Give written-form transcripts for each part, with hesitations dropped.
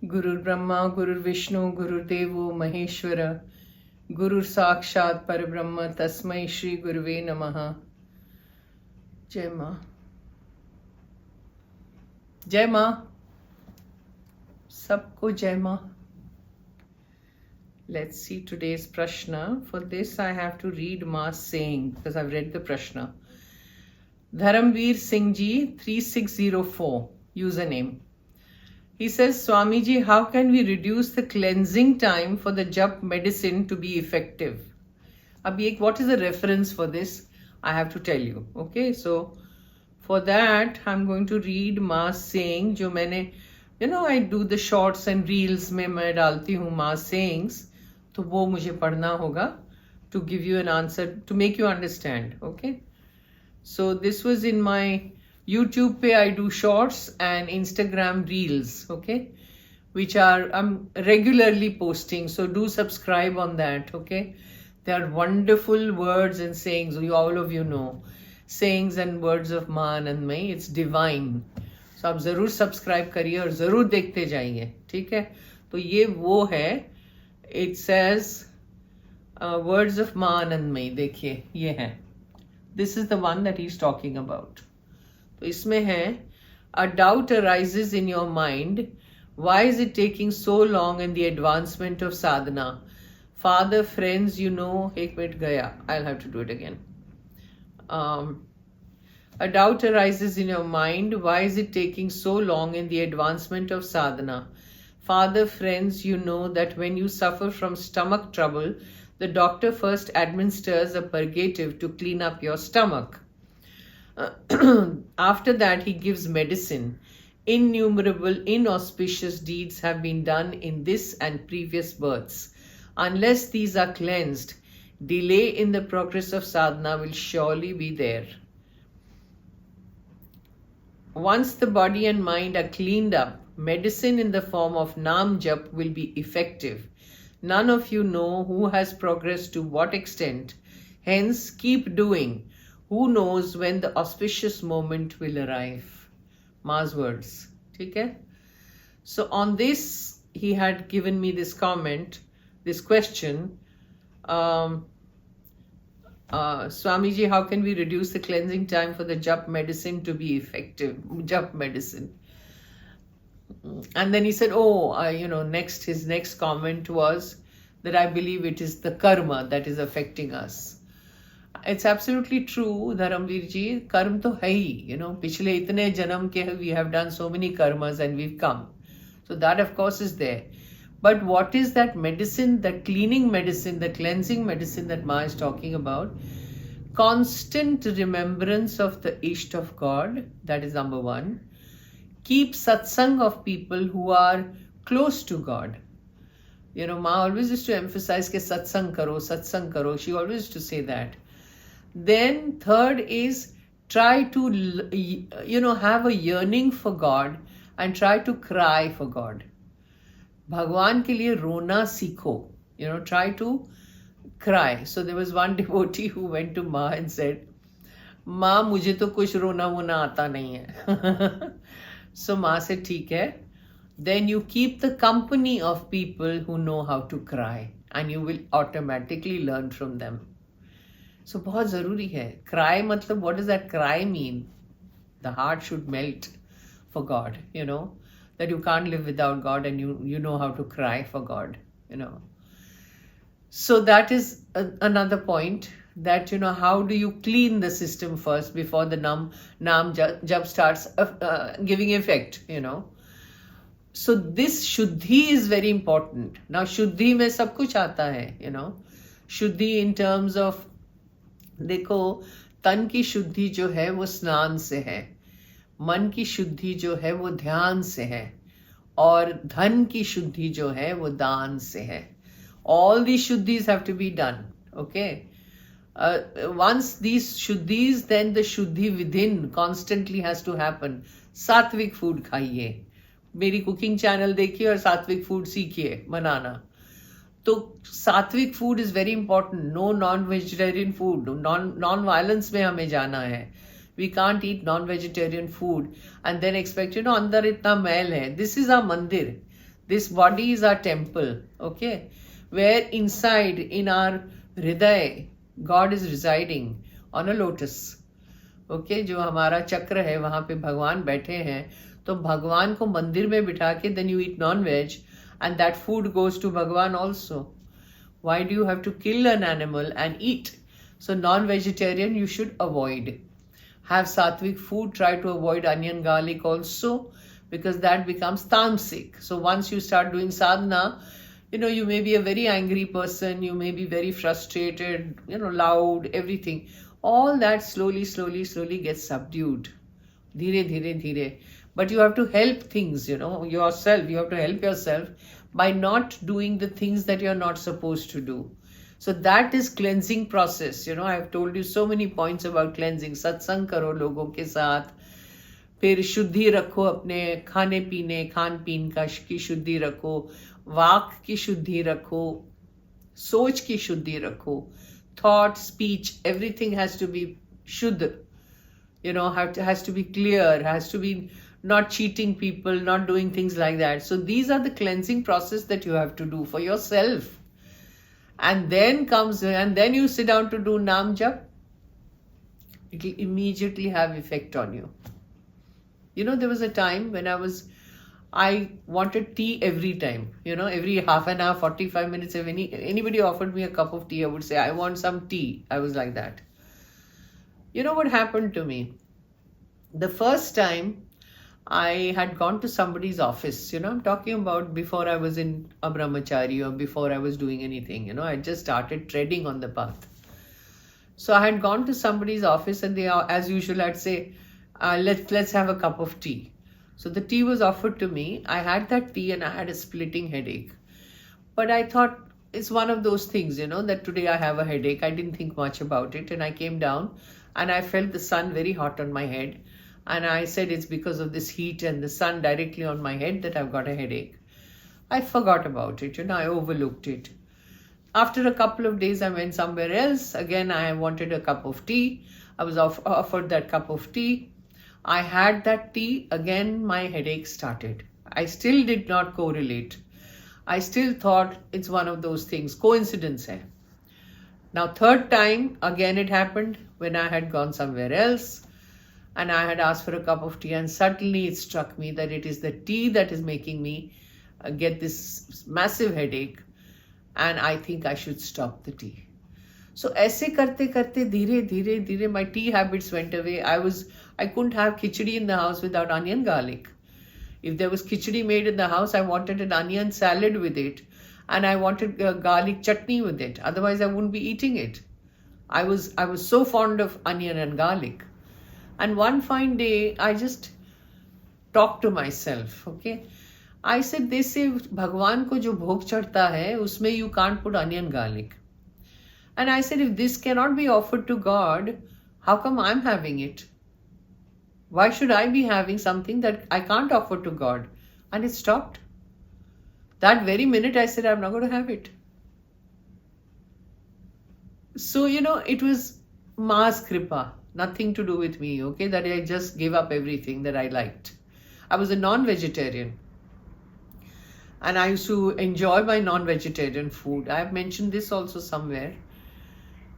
गुरुर् ब्रह्मा गुरुर्विष्णु गुरुर्देवो महेश्वर गुरुर साक्षात परब्रह्म तस्मै श्री गुरुवे नमः। जय माँ, जय माँ, सबको जय माँ। Let's see today's Prashna. For this I have to read Ma's saying because I've read the Prashna. Dharamveer Singh Ji 3604 username. He says, Swamiji, how can we reduce the cleansing time for the jap medicine to be effective? Abhi, what is the reference for this? I have to tell you. Okay, so for that I'm going to read Ma's saying. Jo maine, I do the shorts and reels mein main dalti hu Ma's sayings. तो वो मुझे पढ़ना होगा to give you an answer, to make you understand. Okay, so this was in my YouTube पे I do shorts and Instagram reels, okay, which are I'm regularly posting, so do subscribe on that. Okay, they are wonderful words and sayings, all of you know sayings and words of माँ आनंदमयी, it's divine. So आप ज़रूर subscribe करिए और ज़रूर देखते जाइए, ठीक है। तो ये वो है, it says words of माँ आनंदमयी, देखिए ये है, this is the one that he's talking about. तो इसमें है, a doubt arises in your mind, why is it taking so long in the advancement of sadhana? Father, friends, एक minute गया, I'll have to do it again. A doubt arises in your mind, why is it taking so long in the advancement of sadhana? Father, friends, that when you suffer from stomach trouble, the doctor first administers a purgative to clean up your stomach. After that, he gives medicine. Innumerable inauspicious deeds have been done in this and previous births. Unless these are cleansed, delay in the progress of sadhana will surely be there. Once the body and mind are cleaned up, medicine in the form of Nam Jap will be effective. None of you know who has progressed to what extent. Hence, keep doing. Who knows when the auspicious moment will arrive? Ma's words. Okay? So on this, he had given me this comment, this question. Swamiji, how can we reduce the cleansing time for the jap medicine to be effective? Jap medicine. And then he said, his next comment was that I believe it is the karma that is affecting us. It's absolutely true, Dharamveer ji. Karma to hai hi, Pichle itne janam ke we have done so many karmas and we've come. So that of course is there. But what is that medicine, the cleaning medicine, the cleansing medicine that Ma is talking about? Constant remembrance of the Isht of God, that is number one. Keep satsang of people who are close to God. Ma always used to emphasize ke satsang karo. She always used to say that. Then third is try to, have a yearning for God and try to cry for God. Bhagwan ke liye rona sikho. Try to cry. So there was one devotee who went to Ma and said, Ma, mujhe to kuch rona wona aata nahi hai. So Ma said, theek hai. Then you keep the company of people who know how to cry and you will automatically learn from them. So बहुत ज़रूरी है. Cry मतलब, what does that cry mean? The heart should melt for God, that you can't live without God and you know how to cry for God, So that is another point, that, how do you clean the system first before the Nam Jap starts giving effect, So this Shuddhi is very important. Now Shuddhi mein sab kuch aata hai, Shuddhi in terms of, देखो, तन की शुद्धि जो है वो स्नान से है, मन की शुद्धि जो है वो ध्यान से है, और धन की शुद्धि जो है वो दान से है. All these shuddhis have to be done. Okay, once these shuddhis, then the shuddhi within constantly has to happen. सात्विक फूड खाइए, मेरी कुकिंग चैनल देखिए और सात्विक फूड सीखिए बनाना. तो sattvic food is very important. No non vegetarian food, non violence में हमें जाना है. We can't eat non-vegetarian food and then expect, andar itna mail hai. This is our mandir. This body is our temple, okay? Where inside, in our hriday, God is residing on a lotus. Okay? जो हमारा चक्र है, वहाँ पे भगवान बैठे हैं. तो भगवान को मंदिर में बिठा के then you eat non-veg and that food goes to Bhagwan also. Why do you have to kill an animal and eat? So non-vegetarian you should avoid. Have sattvic food, try to avoid onion, garlic also, because that becomes tamasic. So once you start doing sadhana, you may be a very angry person, you may be very frustrated, loud, everything. All that slowly gets subdued. Dhire, dhire, dhire. But you have to help things, yourself. You have to help yourself by not doing the things that you're not supposed to do. So that is cleansing process. I've told you so many points about cleansing. Satsang karo logo ke saath. फिर शुद्धि रखो अपने खाने पीने खान पीन की शुद्धि रखो, वाक की शुद्धि रखो, सोच की शुद्धि रखो, thought, speech, everything has to be shuddh, has to be clear, has to be not cheating people, not doing things like that. So these are the cleansing process that you have to do for yourself. And then you sit down to do Nam Jap, it will immediately have effect on you. There was a time when I wanted tea every time, every half an hour, 45 minutes, if anybody offered me a cup of tea, I would say, I want some tea. I was like that. What happened to me? The first time I had gone to somebody's office, I'm talking about before I was in a brahmachari or before I was doing anything, I just started treading on the path. So I had gone to somebody's office and they, as usual, I'd say, let's have a cup of tea. So the tea was offered to me. I had that tea and I had a splitting headache. But I thought it's one of those things, that today I have a headache. I didn't think much about it. And I came down and I felt the sun very hot on my head. And I said it's because of this heat and the sun directly on my head that I've got a headache. I forgot about it, I overlooked it. After a couple of days, I went somewhere else. Again, I wanted a cup of tea. I was offered that cup of tea. I had that tea. Again, my headache started. I still did not correlate. I still thought it's one of those things. Coincidence hai. Now, third time, again it happened when I had gone somewhere else. And I had asked for a cup of tea. And suddenly it struck me that it is the tea that is making me get this massive headache. And I think I should stop the tea. So ऐसे करते करते धीरे धीरे धीरे my tea habits went away. I couldn't have khichdi in the house without onion garlic. If there was khichdi made in the house, I wanted an onion salad with it, and I wanted garlic chutney with it. Otherwise, I wouldn't be eating it. I was so fond of onion and garlic. And one fine day, I just talked to myself. Okay, I said, they say Bhagwan ko jo bhog chadta hai, usme you can't put onion garlic. And I said, if this cannot be offered to God, how come I'm having it? Why should I be having something that I can't offer to God? And it stopped. That very minute I said, I'm not going to have it. So, it was Ma's Kripa, nothing to do with me, okay, that I just gave up everything that I liked. I was a non-vegetarian. And I used to enjoy my non-vegetarian food. I have mentioned this also somewhere.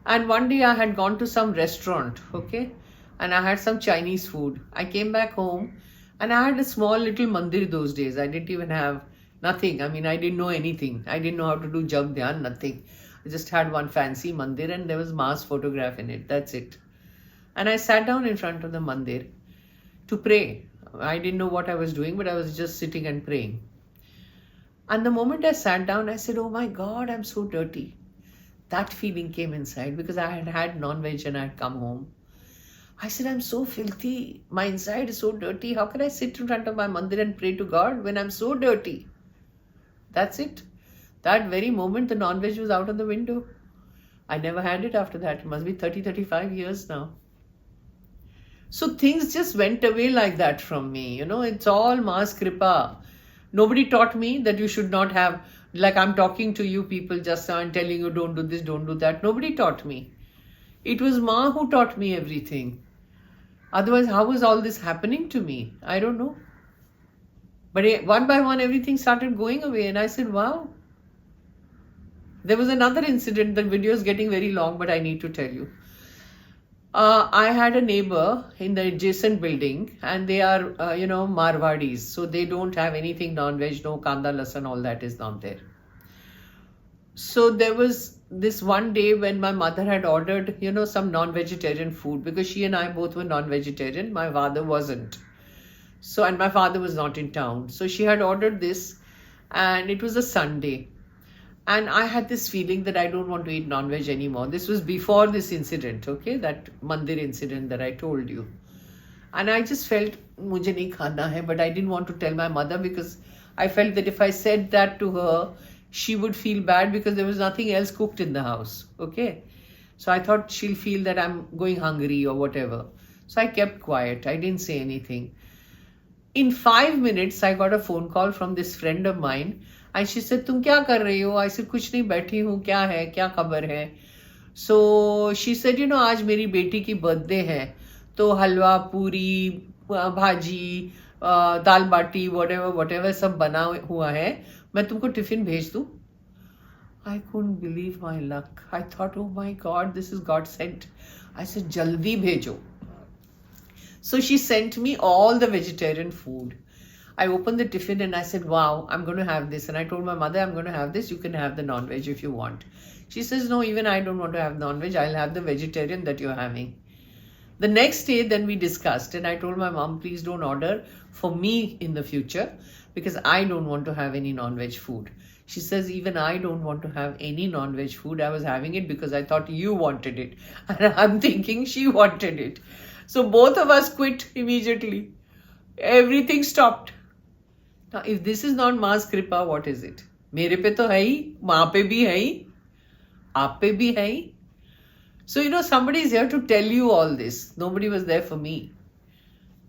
And one day I had gone to some restaurant, okay, and I had some Chinese food. I came back home and I had a small little mandir those days. I didn't even have nothing. I didn't know anything. I didn't know how to do Jap Dhyan, nothing. I just had one fancy mandir and there was Ma's photograph in it. That's it. And I sat down in front of the mandir to pray. I didn't know what I was doing, but I was just sitting and praying. And the moment I sat down, I said, oh my God, I'm so dirty. That feeling came inside because I had had non-veg and I had come home. I said, I'm so filthy. My inside is so dirty. How can I sit in front of my mandir and pray to God when I'm so dirty? That's it. That very moment, the non-veg was out of the window. I never had it after that. It must be 30, 35 years now. So things just went away like that from me. It's all Ma's Kripa. Nobody taught me that you should not have, like I'm talking to you people just now and telling you don't do this, don't do that. Nobody taught me. It was Ma who taught me everything. Otherwise, how was all this happening to me? I don't know. But one by one, everything started going away, and I said, wow. There was another incident. The video is getting very long, but I need to tell you. I had a neighbor in the adjacent building, and they are, Marwadis. So they don't have anything non-veg, no kanda, lasan, all that is not there. So there was this one day when my mother had ordered, some non-vegetarian food, because she and I both were non-vegetarian. My father wasn't. So, and my father was not in town. So she had ordered this, and it was a Sunday. And I had this feeling that I don't want to eat non-veg anymore. This was before this incident, okay? That mandir incident that I told you. And I just felt, mujhe nahi khana hai, but I didn't want to tell my mother because I felt that if I said that to her, she would feel bad because there was nothing else cooked in the house, okay? So I thought she'll feel that I'm going hungry or whatever. So I kept quiet. I didn't say anything. In 5 minutes, I got a phone call from this friend of mine. And she said, "Tum kya kar rahi ho?" I said, "Kuch nahi, बैठी हूँ, क्या है, क्या खबर है?" So she said, आज मेरी बेटी की बर्थडे है, तो हलवा, पूरी, भाजी, दाल बाटी, whatever सब बना हुआ है, मैं तुमको टिफिन भेज दूँ. I couldn't believe my luck. I thought, oh my God, this is God sent. I said, jaldi bhejo. So she sent me all the vegetarian food. I opened the tiffin and I said, wow, I'm going to have this. And I told my mother, I'm going to have this. You can have the non-veg if you want. She says, no, even I don't want to have non-veg. I'll have the vegetarian that you're having. The next day, then we discussed and I told my mom, please don't order for me in the future because I don't want to have any non-veg food. She says, even I don't want to have any non-veg food. I was having it because I thought you wanted it. And I'm thinking she wanted it. So both of us quit immediately. Everything stopped. Now, if this is not Ma's Kripa, what is it? मेरे पे तो है ही, माँ पे भी है ही, आप पे भी है ही. So, somebody is here to tell you all this. Nobody was there for me.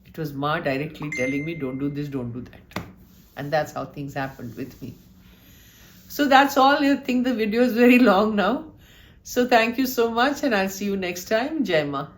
It was Ma directly telling me, don't do this, don't do that. And that's how things happened with me. So that's all. I think the video is very long now. So thank you so much and I'll see you next time. Jai Ma.